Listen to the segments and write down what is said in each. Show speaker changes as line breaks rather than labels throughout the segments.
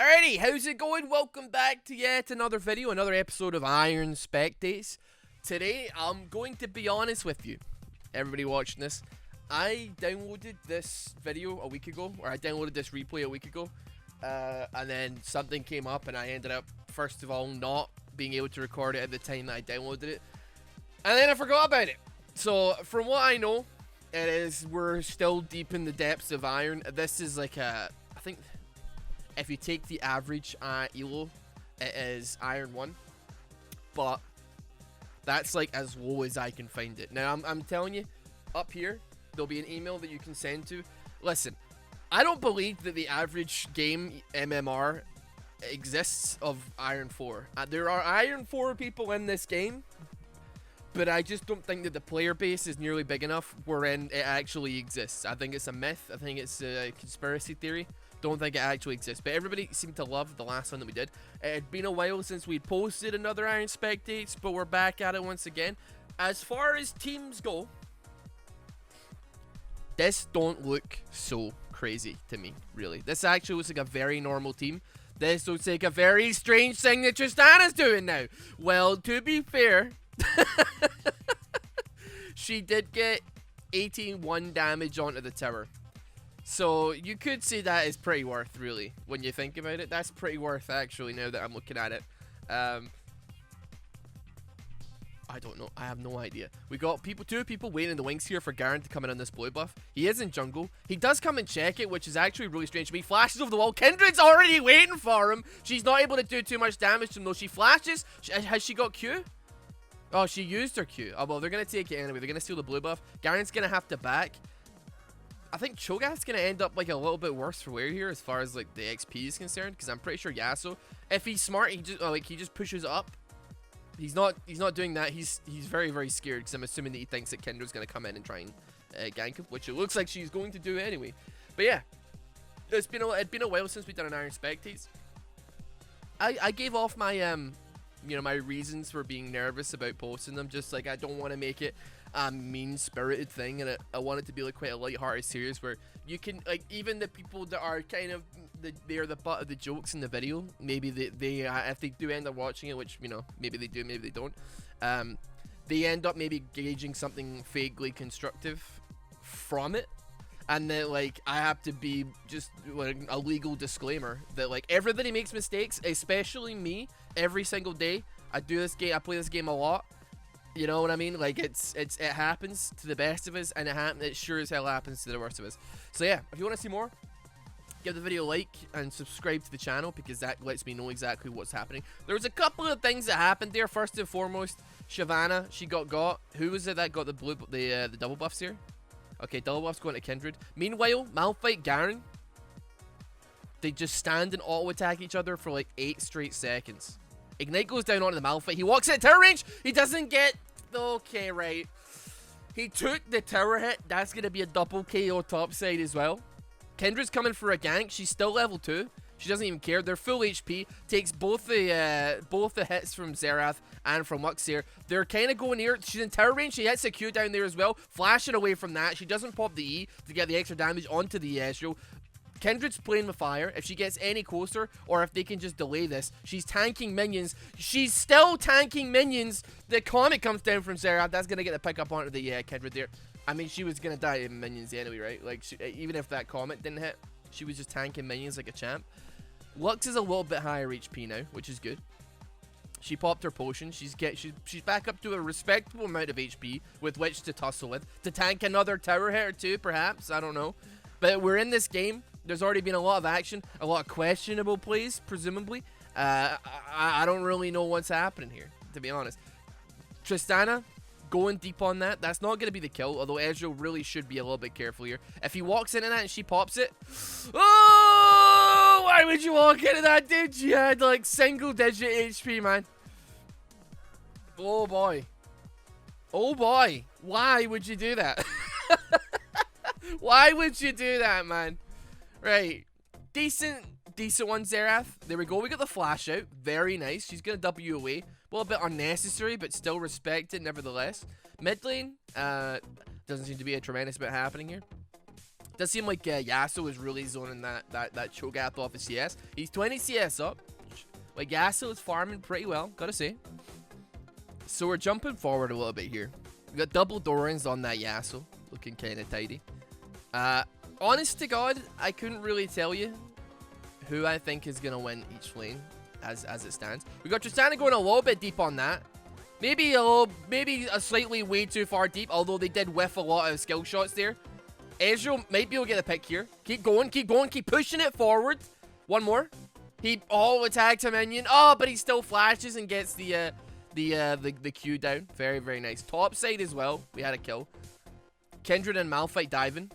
Alrighty, how's it going? Welcome back to yet another video, another episode of Iron Spectates. Today, I'm going to be honest with you, everybody watching this. I downloaded this video a week ago, or I downloaded this replay a week ago, and then something came up and I ended up, first of all, not being able to record it at the time that I downloaded it, and then I forgot about it. So, from what I know, we're still deep in the depths of Iron. This is like I think if you take the average elo, it is Iron 1. But that's like as low as I can find it. Now, I'm telling you, up here, there'll be an email that you can send to. Listen, I don't believe that the average game MMR exists of Iron 4. There are Iron 4 people in this game, but I just don't think that the player base is nearly big enough wherein it actually exists. I think it's a myth. I think it's a conspiracy theory. Don't think it actually exists, but everybody seemed to love the last one that we did. It had been a while since we posted another Iron Spectates, but we're back at it once again. As far as teams go, this don't look so crazy to me, really. This actually looks like a very normal team. This looks like a very strange thing that Tristana's doing now. Well, to be fair, she did get 81 damage onto the tower. So, you could see that is pretty worth, really, when you think about it. That's pretty worth, actually, now that I'm looking at it. I don't know. I have no idea. We got two people waiting in the wings here for Garen to come in on this blue buff. He is in jungle. He does come and check it, which is actually really strange to me. Flashes over the wall. Kindred's already waiting for him. She's not able to do too much damage to him, though. She flashes. Has she got Q? Oh, she used her Q. Oh, well, they're going to take it anyway. They're going to steal the blue buff. Garen's going to have to back. I think Cho'Gath's going to end up like a little bit worse for wear here as far as like the XP is concerned, because I'm pretty sure Yasuo, if he's smart, he just pushes up. He's not doing that. He's very, very scared, because I'm assuming that he thinks that Kendra's going to come in and try and gank him, which it looks like she's going to do anyway. But yeah, it'd been a while since we've done an Iron Spectates. I gave off my my reasons for being nervous about posting them. Just like, I don't want to make it a mean-spirited thing, and I want it to be like quite a light-hearted series where you can, like, even the people that are kind of they're the butt of the jokes in the video, maybe they if they do end up watching it, which, you know, maybe they do, maybe they don't, they end up maybe gauging something vaguely constructive from it. And that, like, I have to be just like a legal disclaimer that, like, everybody makes mistakes, especially me. Every single day I do this game, I play this game a lot. You know what I mean? Like, it happens to the best of us, and it sure as hell happens to the worst of us. So yeah, if you want to see more, give the video a like and subscribe to the channel, because that lets me know exactly what's happening. There was a couple of things that happened there. First and foremost, Shyvana, she got. Who was it that got the double buffs here? Okay, double buffs going to Kindred. Meanwhile, Malphite, Garen, they just stand and auto attack each other for like 8 straight seconds. Ignite goes down onto the Malphite. He walks at tower range. He doesn't get... Okay, right. He took the tower hit. That's going to be a double KO topside as well. Kindred's coming for a gank. She's still level 2. She doesn't even care. They're full HP. Takes both the hits from Xerath and from Lux here. They're kind of going here. She's in tower range. She hits a Q down there as well. Flashing away from that. She doesn't pop the E to get the extra damage onto the Ezreal. Kindred's playing with fire. If she gets any closer, or if they can just delay this, she's tanking minions. She's still tanking minions. The comet comes down from Xerath. That's going to get the pick up onto the Kindred there. I mean, she was going to die in minions anyway, right? Like, even if that comet didn't hit, she was just tanking minions like a champ. Lux is a little bit higher HP now, which is good. She popped her potion. She's back up to a respectable amount of HP with which to tussle with. To tank another tower hit or two, perhaps. I don't know. But we're in this game. There's already been a lot of action, a lot of questionable plays, presumably. I don't really know what's happening here, to be honest. Tristana, going deep on that. That's not going to be the kill, although Ezreal really should be a little bit careful here. If he walks into that and she pops it... Oh! Why would you walk into that, dude? She had, like, single-digit HP, man. Oh, boy. Oh, boy. Why would you do that? Why would you do that, man? Right. Decent one, Xerath. There we go. We got the flash out. Very nice. She's going to W away. A little bit unnecessary, but still respected nevertheless. Mid lane, doesn't seem to be a tremendous bit happening here. Does seem like Yasuo is really zoning that Cho'Gath off his CS. He's 20 CS up. Like, Yasuo is farming pretty well, gotta say. So we're jumping forward a little bit here. We got double Dorans on that Yasuo, looking kind of tidy. Honest to God, I couldn't really tell you who I think is gonna win each lane as it stands. We got Tristana going a little bit deep on that. Maybe a slightly way too far deep, although they did whiff a lot of skill shots there. Ezreal might be able to get a pick here. Keep going, keep going, keep pushing it forward. One more. He attacked a minion. Oh, but he still flashes and gets the Q down. Very, very nice. Top side as well. We had a kill. Kindred and Malphite diving.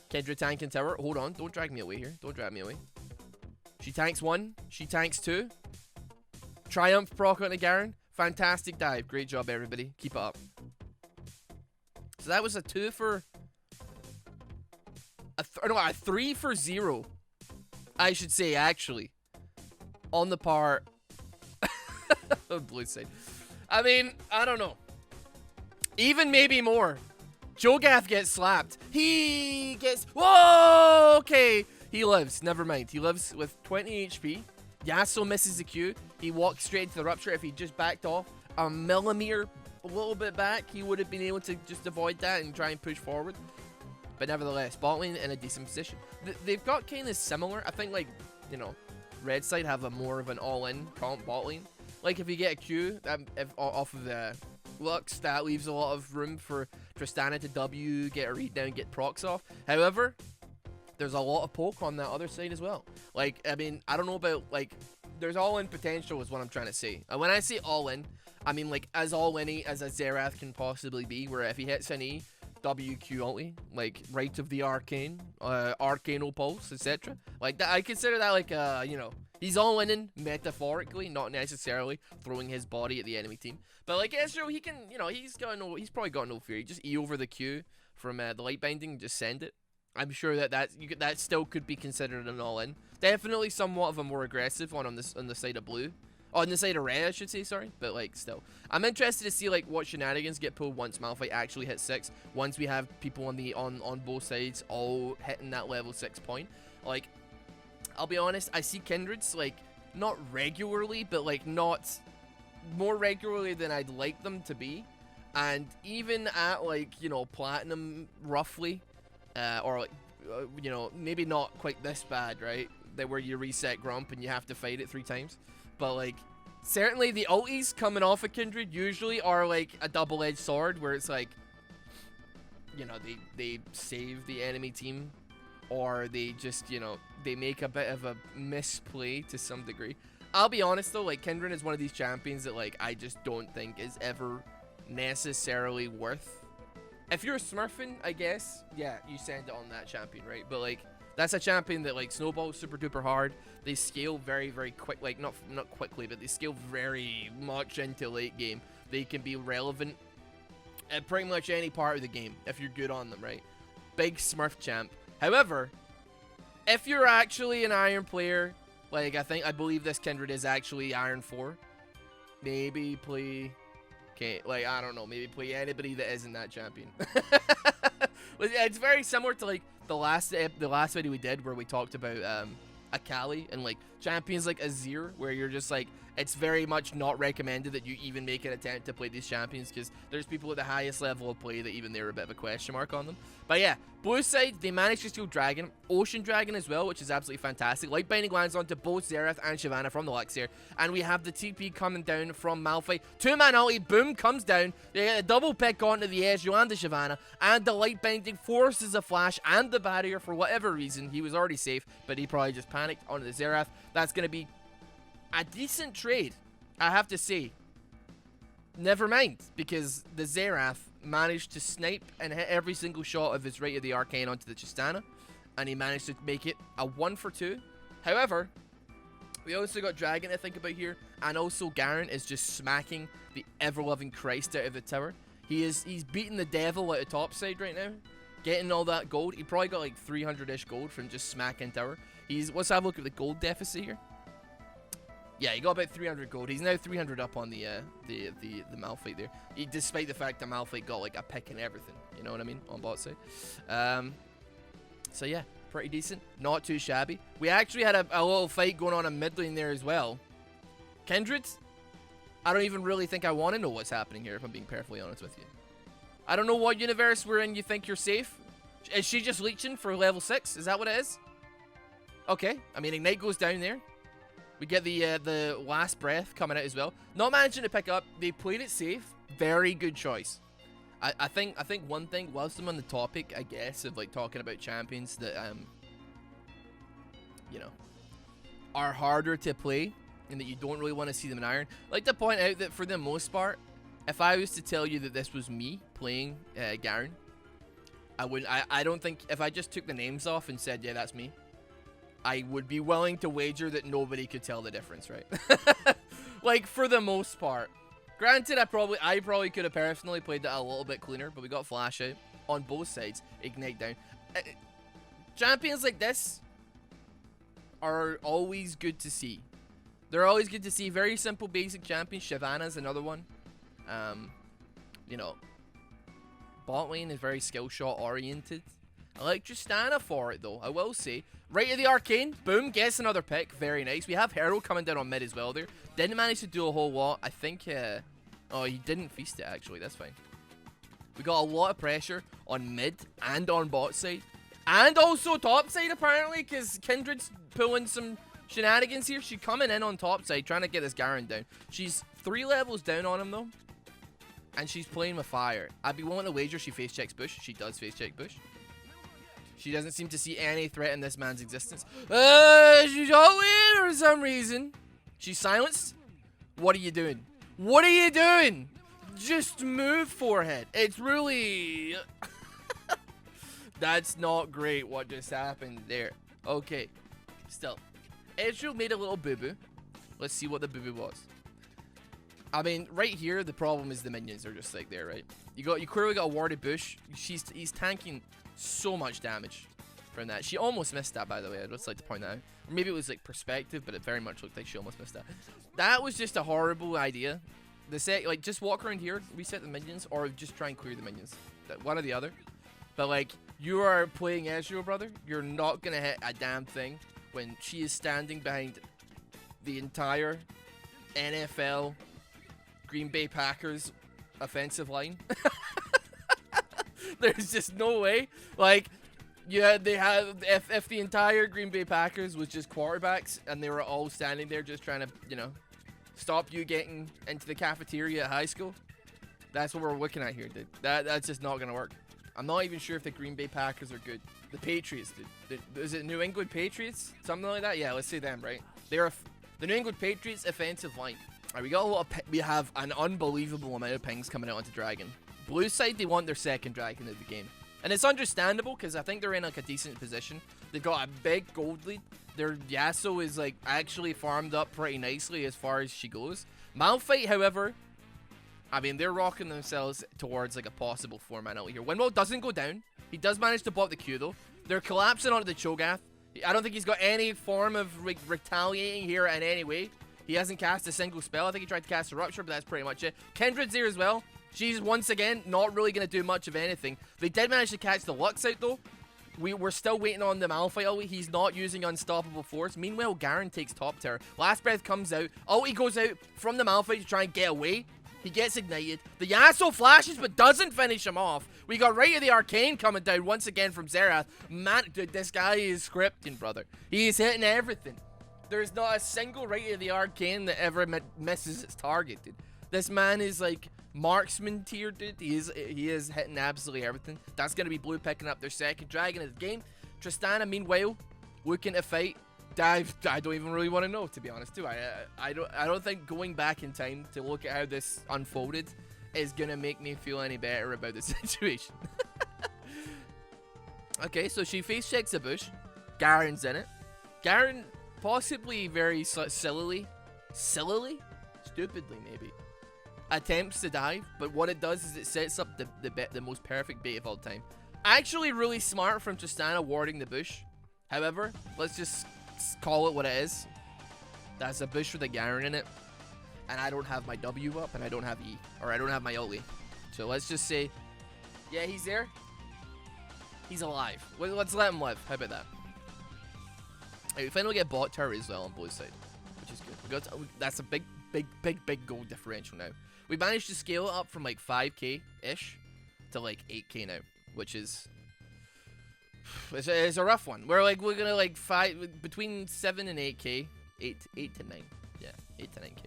Kindred tanking tower. Hold on. Don't drag me away here. Don't drag me away. She tanks 1. She tanks 2. Triumph proc on the Garen. Fantastic dive. Great job, everybody. Keep it up. So that was a 2 for... a 3 for 0. I should say, actually. On the part... blue side. I mean, I don't know. Even maybe more. Cho'Gath gets slapped. He gets... Whoa! Okay. He lives. Never mind. He lives with 20 HP. Yasuo misses the Q. He walks straight into the Rupture. If he just backed off a millimeter, a little bit back, he would have been able to just avoid that and try and push forward. But nevertheless, bot lane in a decent position. They've got kind of similar. I think, like, you know, red side have a more of an all-in comp bot lane. Like, if you get a Q off of the Lux, that leaves a lot of room for Tristana to W, get a read down, get procs off. However, there's a lot of poke on that other side as well. Like, I mean, I don't know about, like, there's all-in potential is what I'm trying to say. And when I say all-in, I mean, like, as all-in as a Xerath can possibly be, where if he hits an E, WQ ulti, like Rite of the Arcane, Arcanal Pulse, etc. Like that, I consider that like you know, he's all in metaphorically, not necessarily throwing his body at the enemy team. But like Ezreal, he can, you know, he's probably got no fear. He just E over the Q from the light binding, just send it. I'm sure that still could be considered an all in. Definitely somewhat of a more aggressive one on the side of blue. On the side of red, I should say, sorry. But, like, still. I'm interested to see, like, what shenanigans get pulled once Malphite actually hits 6. Once we have people on both sides all hitting that level 6 point. Like, I'll be honest, I see Kindreds, like, not regularly, but, like, not more regularly than I'd like them to be. And even at, like, you know, Platinum, roughly, or, like, you know, maybe not quite this bad, right? That where you reset Grump and you have to fight it 3 times. But, like, certainly the ultis coming off of Kindred usually are, like, a double-edged sword where it's, like, you know, they save the enemy team or they just, you know, they make a bit of a misplay to some degree. I'll be honest, though, like, Kindred is one of these champions that, like, I just don't think is ever necessarily worth. If you're smurfing, I guess, yeah, you send it on that champion, right? But, like, that's a champion that, like, snowballs super duper hard. They scale very, very quick. Like, not quickly, but they scale very much into late game. They can be relevant at pretty much any part of the game if you're good on them, right? Big smurf champ. However, if you're actually an iron player, like, I believe this Kindred is actually iron 4. Maybe play... Okay, like, I don't know. Maybe play anybody that isn't that champion. It's very similar to, like, the last video we did where we talked about Akali and, like, champions like Azir, where you're just like, it's very much not recommended that you even make an attempt to play these champions because there's people at the highest level of play that even they're a bit of a question mark on them. But yeah, blue side, they managed to steal Dragon, Ocean Dragon as well, which is absolutely fantastic. Light Binding lands onto both Xerath and Shyvana from the Lux here, and we have the TP coming down from Malphite. 2-man ulti, boom, comes down. They get a double pick onto the Ezreal and the Shyvana, and the Light Binding forces a flash and the barrier for whatever reason. He was already safe, but he probably just panicked onto the Xerath. That's going to be a decent trade, I have to say. Never mind, because the Xerath managed to snipe and hit every single shot of his Rite of the Arcane onto the Tristana, and he managed to make it a 1 for 2. However, we also got Dragon to think about here, and also Garen is just smacking the ever-loving Christ out of the tower. He's beating the devil at the top side right now, getting all that gold. He probably got like 300-ish gold from just smacking tower. Let's have a look at the gold deficit here. Yeah, he got about 300 gold. He's now 300 up on the Malphite there. Despite the fact that Malphite got like a pick and everything. You know what I mean? On bot side. So yeah, pretty decent. Not too shabby. We actually had a little fight going on in mid lane there as well. Kindred, I don't even really think I want to know what's happening here, if I'm being perfectly honest with you. I don't know what universe we're in you think you're safe. Is she just leeching for level 6? Is that what it is? Okay. I mean, Ignite goes down there. We get the last breath coming out as well. Not managing to pick up. They played it safe. Very good choice. I think one thing, whilst I'm on the topic, I guess, of like talking about champions that you know, are harder to play and that you don't really want to see them in Iron. I'd like to point out that for the most part, if I was to tell you that this was me playing Garen, I don't think, if I just took the names off and said, yeah, that's me, I would be willing to wager that nobody could tell the difference, right? Like, for the most part. Granted, I probably could have personally played that a little bit cleaner, but we got Flash out on both sides. Ignite down. Champions like this are always good to see. They're always good to see. Very simple, basic champions. Shyvana's another one. You know, bot lane is very skill shot oriented. I like Tristana for it though, I will say. Right to the arcane, boom, gets another pick, very nice. We have Herald coming down on mid as well there. Didn't manage to do a whole lot. I think, oh, he didn't feast it actually, that's fine. We got a lot of pressure on mid and on bot side. And also top side apparently, because Kindred's pulling some shenanigans here. She's coming in on top side, trying to get this Garen down. She's 3 levels down on him though. And she's playing with fire. I'd be willing to wager she face checks bush. She does face check bush. She doesn't seem to see any threat in this man's existence. She's all in for some reason. She's silenced. What are you doing? What are you doing? Just move, forehead. It's really... That's not great what just happened there. Okay. Still. Ezreal made a little boo-boo. Let's see what the boo-boo was. I mean, right here, the problem is the minions are just like there, right? You clearly got a warded bush. He's tanking so much damage from that. She almost missed that, by the way. I'd just like to point that out. Or maybe it was like perspective, but it very much looked like she almost missed that. That was just a horrible idea. Like, just walk around here, reset the minions, or just try and clear the minions. One or the other. But like, you are playing Ezreal, brother. You're not gonna hit a damn thing when she is standing behind the entire NFL Green Bay Packers offensive line. There's just no way. Like, yeah, they have, if the entire Green Bay Packers was just quarterbacks and they were all standing there just trying to, you know, stop you getting into the cafeteria at high school, that's what we're looking at here, dude. That's just not gonna work. I'm not even sure if the Green Bay Packers are good. The Patriots, dude. Is it New England Patriots? Something like that? Yeah, let's say them, right? They're the New England Patriots offensive line. Alright, we got a lot of we have an unbelievable amount of pings coming out onto Dragon. Blue side, they want their second Dragon of the game. And it's understandable, because I think they're in like a decent position. They've got a big gold lead. Their Yasuo is like actually farmed up pretty nicely as far as she goes. Malphite, however, I mean, they're rocking themselves towards like a possible 4-man out here. Winwell doesn't go down. He does manage to bop the Q though. They're collapsing onto the Cho'Gath. I don't think he's got any form of retaliating here in any way. He hasn't cast a single spell. I think he tried to cast a Rupture, but that's pretty much it. Kindred's here as well. She's once again not really going to do much of anything. They did manage to catch the Lux out though. We're still waiting on the Malphite ulti. He's not using Unstoppable Force. Meanwhile, Garen takes top tower. Last breath comes out. Ulti goes out from the Malphite to try and get away. He gets ignited. The Yasuo flashes but doesn't finish him off. We got right to the Arcane coming down once again from Xerath. Man, dude, this guy is scripting, brother. He's hitting everything. There's not a single right to the Arcane that ever misses its target, dude. This man is like marksman tier, dude. He is hitting absolutely everything. That's going to be Blue picking up their second Dragon of the game. Tristana, meanwhile, looking to fight. I don't even really want to know, to be honest, too. I don't think going back in time to look at how this unfolded is gonna make me feel any better about the situation. Okay, so she face checks a bush. Garen's in it. Garen possibly very stupidly maybe, attempts to dive, but what it does is it sets up the most perfect bait of all time. Actually, really smart from Tristana warding the bush. However, let's just call it what it is. That's a bush with a Garen in it, and I don't have my W up, and I don't have E, or I don't have my ulti. So let's just say, yeah, he's there. He's alive. Let's let him live. How about that? Right, we finally get bot tower as well on blue side, which is good. That's a big gold differential now. We managed to scale it up from like 5k-ish to like 8k now, which is it's a rough one. We're gonna like fight between 7 and 8k, 8 to 9, yeah, 8 to 9k.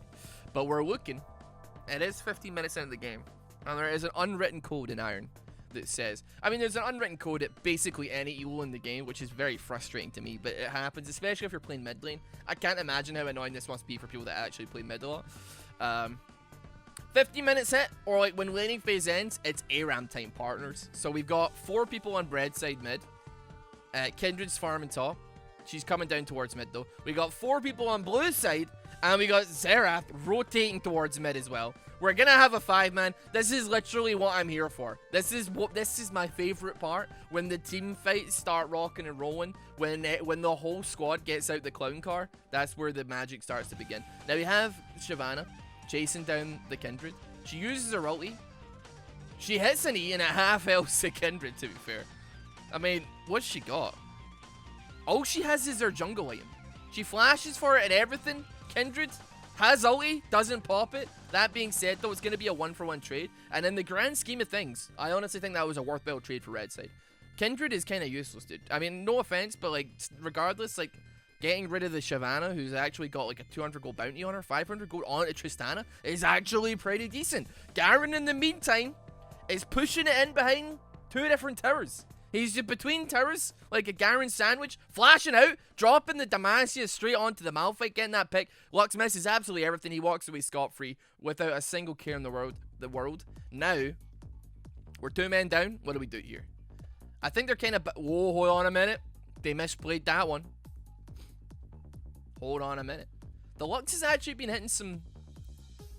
But we're looking. It is 15 minutes into the game, and there is an unwritten code in Iron that says, I mean, there's an unwritten code at basically any elo in the game, which is very frustrating to me, but it happens, especially if you're playing mid lane. I can't imagine how annoying this must be for people that actually play mid a lot. 50 minutes hit, or like when laning phase ends, it's ARAM time, partners. So we've got 4 people on red side mid. Kindred's farming top. She's coming down towards mid though. We got 4 people on blue side, and we got Xerath rotating towards mid as well. We're gonna have a 5-man. This is literally what I'm here for. This is my favorite part, when the team fights start rocking and rolling, when the whole squad gets out the clown car. That's where the magic starts to begin. Now we have Shyvana chasing down the Kindred. She uses her ulti. She hits an E and a half health to Kindred, to be fair. I mean, what's she got? All she has is her jungle item. She flashes for it and everything. Kindred has ulti, doesn't pop it. That being said, though, it's going to be a 1-for-1 trade. And in the grand scheme of things, I honestly think that was a worthwhile trade for red side. Kindred is kind of useless, dude. I mean, no offense, but like, regardless, like, getting rid of the Shyvana, who's actually got like a 200 gold bounty on her, 500 gold on Tristana, is actually pretty decent. Garen, in the meantime, is pushing it in behind 2 different towers. He's just between towers, like a Garen sandwich, flashing out, dropping the Demacia straight onto the Malphite, getting that pick. Lux misses absolutely everything. He walks away scot-free without a single care in the world. Now, we're 2 men down. What do we do here? I think they're kind of... Whoa, hold on a minute. They misplayed that one. Hold on a minute. The Lux has actually been hitting some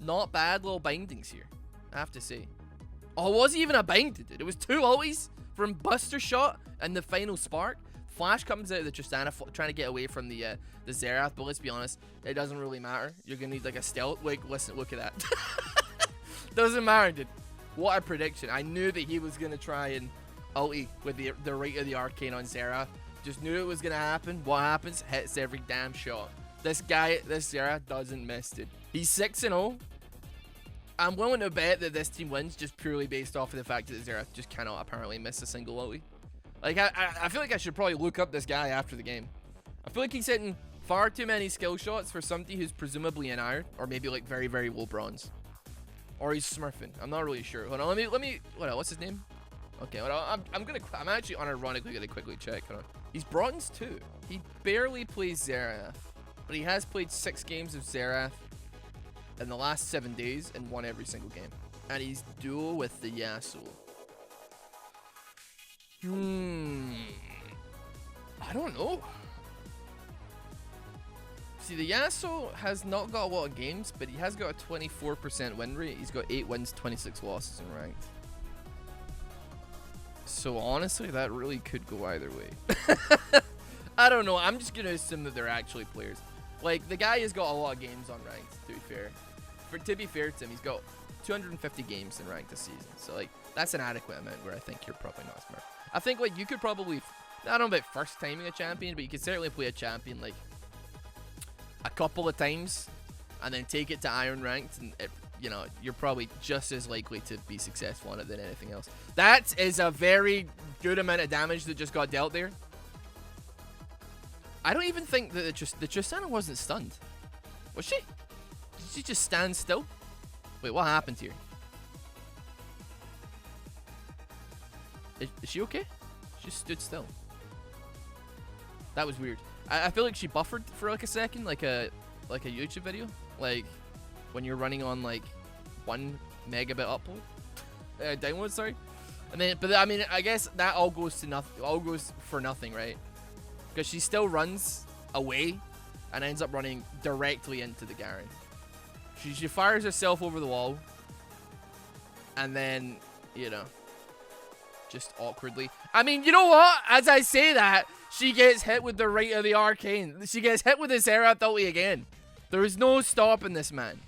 not bad little bindings here, I have to say. Oh, it wasn't even a bind, dude. It was 2 ultis from Buster Shot and the final spark. Flash comes out of the Tristana trying to get away from the Xerath, but let's be honest, it doesn't really matter. You're gonna need like a stealth. Like, listen, look at that. Doesn't matter, dude. What a prediction. I knew that he was gonna try and ulti with the right of the arcane on Xerath. Just knew it was gonna happen. What happens? Hits every damn shot. This Xerath doesn't miss, dude. He's 6-0. I'm willing to bet that this team wins just purely based off of the fact that Xerath just cannot apparently miss a single ulti. Like, I feel like I should probably look up this guy after the game. I feel like he's hitting far too many skill shots for somebody who's presumably in iron, or maybe like very, very low bronze. Or he's smurfing. I'm not really sure. Hold on, let me, what's his name? Okay, well, I'm actually unironically gonna quickly check. Hold on. He's bronze too. He barely plays Xerath, but he has played 6 games of Xerath in the last 7 days and won every single game. And he's duo with the Yasuo. I don't know. See, the Yasuo has not got a lot of games, but he has got a 24% win rate. He's got 8 wins, 26 losses in ranked. So honestly, that really could go either way. I don't know. I'm just going to assume that they're actually players. Like, the guy has got a lot of games on ranked, to be fair. To be fair to him, he's got 250 games in ranked this season. So, like, that's an adequate amount where I think you're probably not smart. I think, like, you could probably... I don't know about first timing a champion, but you could certainly play a champion, like, a couple of times and then take it to iron ranked, and it, you know, you're probably just as likely to be successful on it than anything else. That is a very good amount of damage that just got dealt there. I don't even think that the Tristana wasn't stunned. Was she? Did she just stand still? Wait, what happened here? Is she okay? She just stood still. That was weird. I feel like she buffered for like a second, like a YouTube video, like when you're running on like 1 megabit upload, download, sorry. And then, but I mean, I guess that all goes to nothing. All goes for nothing, right? Because she still runs away and ends up running directly into the Garen. She fires herself over the wall, and then, you know, just awkwardly. I mean, you know what? As I say that, she gets hit with the right of the arcane. She gets hit with the Xerath ulti again. There is no stopping this man.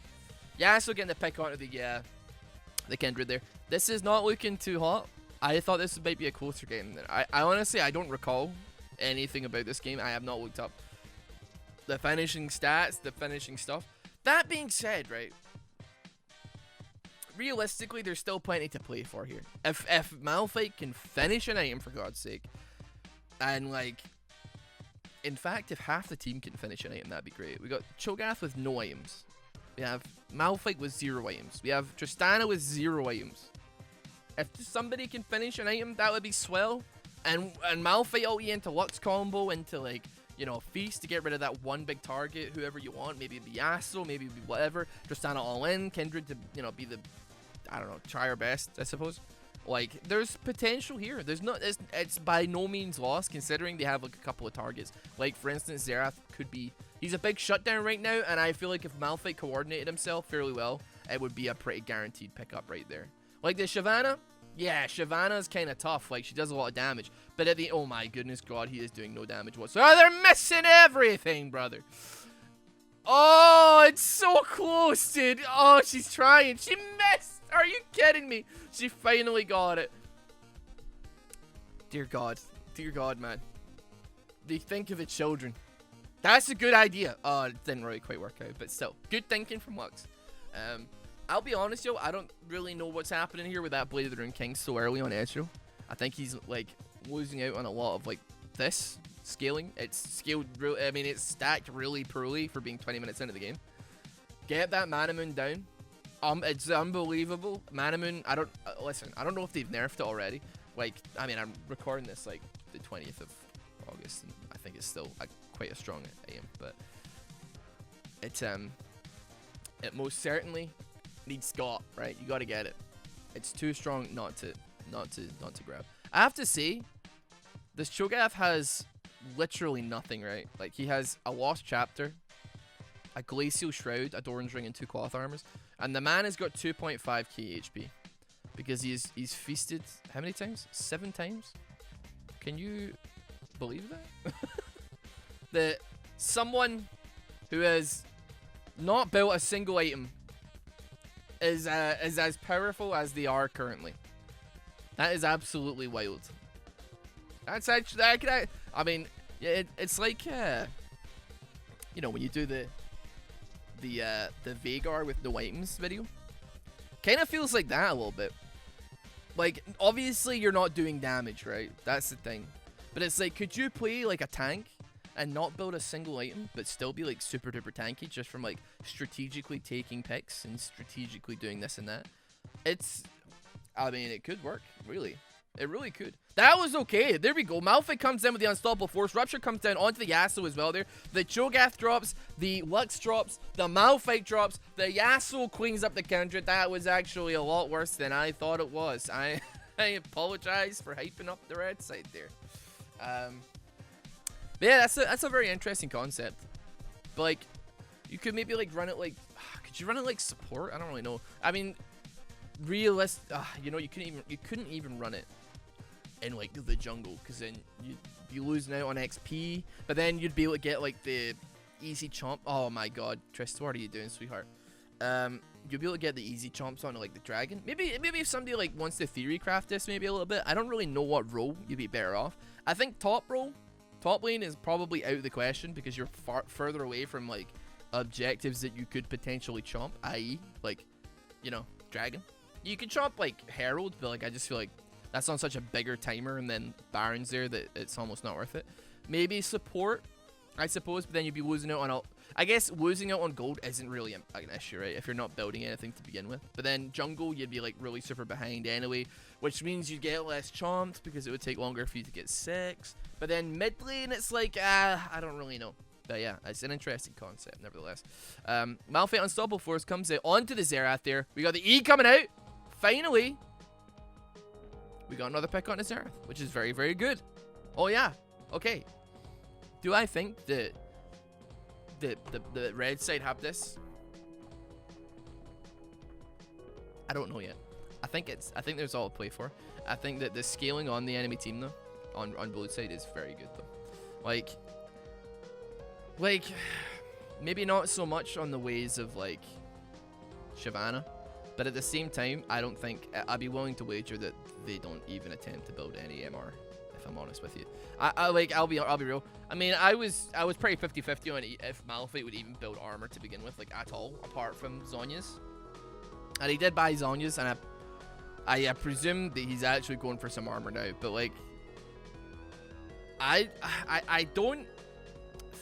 Yasuo getting the pick onto the Kindred there. This is not looking too hot. I thought this might be a closer game. I honestly, I don't recall anything about this game. I have not looked up the finishing stats, the finishing stuff. That being said, right, realistically, there's still plenty to play for here. If Malphite can finish an item, for God's sake, and like, in fact, if half the team can finish an item, that'd be great. We got Cho'Gath with no items. We have Malphite with 0 items. We have Tristana with 0 items. If somebody can finish an item, that would be swell. And Malphite ulti into Lux combo, into like, you know, Feast to get rid of that one big target, whoever you want. Maybe it'd be Yasuo, maybe it'd be whatever. Tristana all in, Kindred to, you know, be the, I don't know, try our best, I suppose. Like, there's potential here. There's not, it's by no means lost, considering they have like a couple of targets. Like, for instance, Xerath could be, he's a big shutdown right now, and I feel like if Malphite coordinated himself fairly well, it would be a pretty guaranteed pickup right there. Like the Shyvana, yeah, Shyvana's kind of tough. Like, she does a lot of damage. But at the, oh my goodness God, he is doing no damage whatsoever. Oh, they're missing everything, brother. Oh, it's so close, dude. Oh, she's trying. She missed. Are you kidding me? She finally got it. Dear God, man. They think of the children. That's a good idea. Oh, it didn't really quite work out, but still, good thinking from Lux. I'll be honest, yo, I don't really know what's happening here with that Blade of the Rune King so early on Ezreal. I think he's like losing out on a lot of like this scaling. It's scaled really, I mean, it's stacked really poorly for being 20 minutes into the game. Get that Mana Moon down. It's unbelievable. Mana Moon, I don't, listen, I don't know if they've nerfed it already. Like, I mean, I'm recording this like the 20th of August, and I think it's still quite a strong aim, but it most certainly needs Scott, right? You got to get it. It's too strong not to grab. I have to say, this Cho'Gath has literally nothing, right? Like, he has a Lost Chapter, a Glacial Shroud, a Doran's Ring, and 2 Cloth Armors. And the man has got 2.5k HP. Because he's feasted, how many times? 7 times? Can you believe that? That someone who has not built a single item is as powerful as they are currently. That is absolutely wild. That's actually, I mean, it's like, you know, when you do the Veigar with no items video. Kind of feels like that a little bit. Like, obviously you're not doing damage, right? That's the thing. But it's like, could you play like a tank and not build a single item, but still be like super duper tanky just from like strategically taking picks and strategically doing this and that? It's, I mean, it could work, really. It really could. That was okay. There we go. Malphite comes in with the Unstoppable Force. Rupture comes down onto the Yasuo as well there. The Cho'Gath drops. The Lux drops. The Malphite drops. The Yasuo cleans up the Kindred. That was actually a lot worse than I thought it was. I apologize for hyping up the red side there. But yeah, that's a very interesting concept. But like, you could maybe like run it like, could you run it like support? I don't really know. I mean, you know, you couldn't even run it in like the jungle, because then you'd be losing out on XP, but then you'd be able to get like the easy chomp. Oh my God, Trist, what are you doing, sweetheart? You'll be able to get the easy chomps onto like the dragon. Maybe if somebody like wants to theory craft this maybe a little bit. I don't really know what role you'd be better off. I think top lane is probably out of the question, because you're further away from like objectives that you could potentially chomp, i.e. like, you know, dragon. You can chomp like Herald, but like I just feel like that's on such a bigger timer, and then Baron's there, that it's almost not worth it. Maybe support, I suppose, but then you'd be losing out on I guess losing out on gold isn't really an issue, right? If you're not building anything to begin with. But then jungle, you'd be like really super behind anyway, which means you'd get less chomped because it would take longer for you to get 6. But then mid lane, it's like, I don't really know. But yeah, it's an interesting concept, nevertheless. Malphite Unstoppable Force comes out onto the Xerath there. We got the E coming out. Finally, we got another pick on the Xerath, which is very, very good. Oh yeah, okay. Do I think that the red side have this? I don't know yet. I think there's all to play for. I think that the scaling on the enemy team though, on blue side, is very good though. Like maybe not so much on the ways of like Shyvana, But at the same time, I don't think I'd be willing to wager that they don't even attempt to build any MR. If I'm honest with you, I'll be real. I mean, I was pretty 50-50 on if Malphite would even build armor to begin with, like at all, apart from Zhonya's. And he did buy Zhonya's, and I presume that he's actually going for some armor now. But like, I don't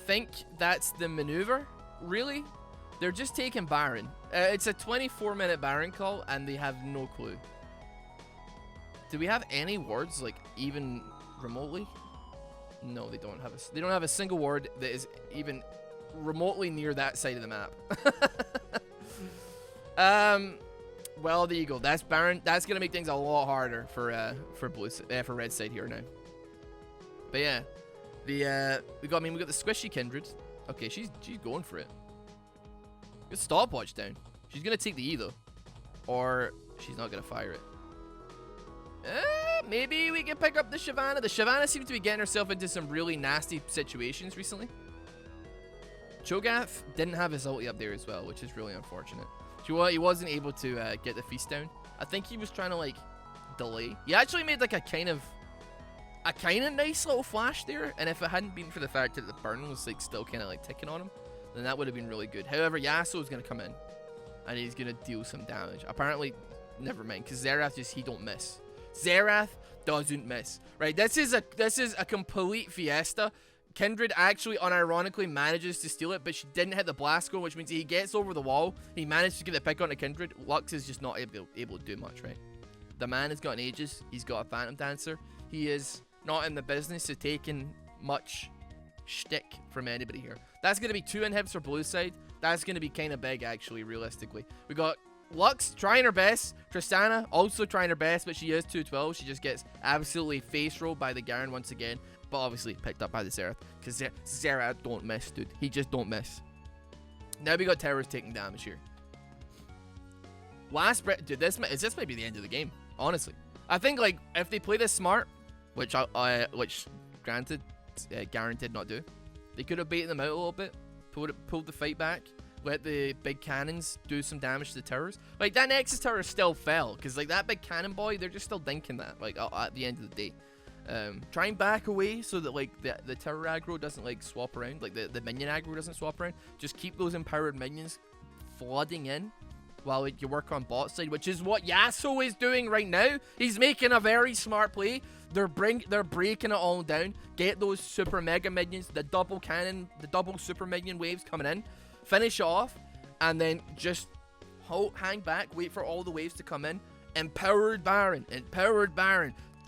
think that's the maneuver, really. They're just taking Baron. It's a 24-minute Baron call, and they have no clue. Do we have any wards, like, even remotely? No, they don't have they don't have a single ward that is even remotely near that side of the map. Well, there you go. That's Baron. That's gonna make things a lot harder for red side here now. But yeah, we got the squishy Kindred. Okay, she's going for it. Good stopwatch down. She's gonna take the E though, or she's not gonna fire it. Maybe we can pick up the Shyvana. The Shyvana seems to be getting herself into some really nasty situations recently. Cho'Gath didn't have his ulti up there as well, which is really unfortunate. He wasn't able to get the feast down. I think he was trying to like delay. He actually made like a kind of nice little flash there, and if it hadn't been for the fact that the burn was like still kind of like ticking on him, then that would have been really good. However, Yasuo is gonna come in, and he's gonna deal some damage. Apparently, never mind, because Xerath he don't miss. Xerath doesn't miss. Right, this is a complete fiesta. Kindred actually unironically manages to steal it, but she didn't hit the blast score, which means he gets over the wall. He managed to get the pick onto Kindred. Lux is just not able to do much, right? The man has got Aegis. He's got a Phantom Dancer. He is not in the business of taking much shtick from anybody here. That's going to be 2 inhibs for blue side. That's going to be kind of big, actually, realistically. We got Lux trying her best. Tristana also trying her best, but she is 212. She just gets absolutely face rolled by the Garen once again. But obviously picked up by the Xerath, because Xerath don't miss, dude. He just don't miss. Now we got towers taking damage here. Last breath, dude. This might be the end of the game. Honestly, I think like if they play this smart, which granted, Garen did not do. They could have baited them out a little bit, pulled the fight back, let the big cannons do some damage to the towers. Like that Nexus tower still fell, because like that big cannon boy, they're just still dinking that. Like at the end of the day. Try and back away so that like the tower aggro doesn't like swap around, like the minion aggro doesn't swap around. Just keep those empowered minions flooding in while like, you work on bot side, which is what Yasuo is doing right now. He's making a very smart play. They're breaking it all down. Get those super mega minions, the double cannon, the double super minion waves coming in. Finish off, and then just hang back, wait for all the waves to come in. Empowered Baron.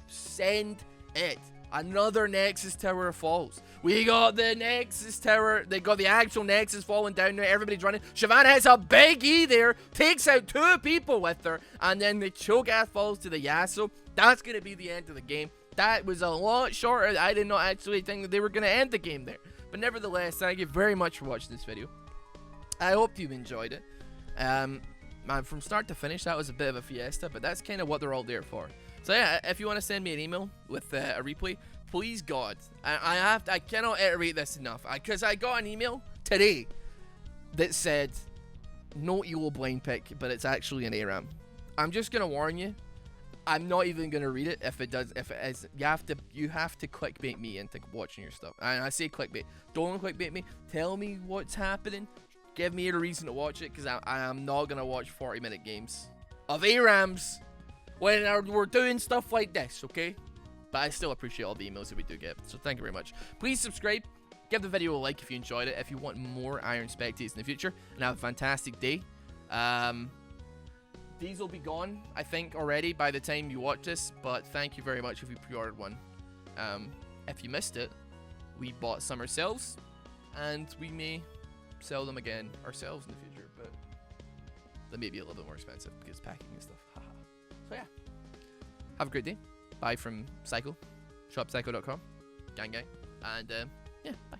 Send it. Another Nexus tower falls. We got the Nexus tower. They got the actual Nexus falling down there. Everybody's running. Shyvana has a big E there. Takes out 2 people with her. And then the Cho'Gath falls to the Yasuo. That's going to be the end of the game. That was a lot shorter. I did not actually think that they were going to end the game there. But nevertheless, thank you very much for watching this video. I hope you enjoyed it. Man, from start to finish, that was a bit of a fiesta. But that's kind of what they're all there for. So yeah, if you want to send me an email with a replay, please God, I cannot iterate this enough, because I got an email today that said no elo blind pick, but it's actually an ARAM. I'm just gonna warn you, I'm not even gonna read it if it is. You have to clickbait me into watching your stuff. And I say clickbait. Don't clickbait me. Tell me what's happening. Give me a reason to watch it, because I am not gonna watch 40-minute games of ARAMs when we're doing stuff like this, okay? But I still appreciate all the emails that we do get, so thank you very much. Please subscribe, give the video a like if you enjoyed it, if you want more Iron Spectates in the future, and have a fantastic day. These will be gone, I think, already by the time you watch this, but thank you very much if you pre-ordered one. If you missed it, we bought some ourselves, and we may sell them again ourselves in the future, but they may be a little bit more expensive because packing and stuff. So yeah, have a great day. Bye from Psycho, shoppsycho.com, gang, and yeah, bye.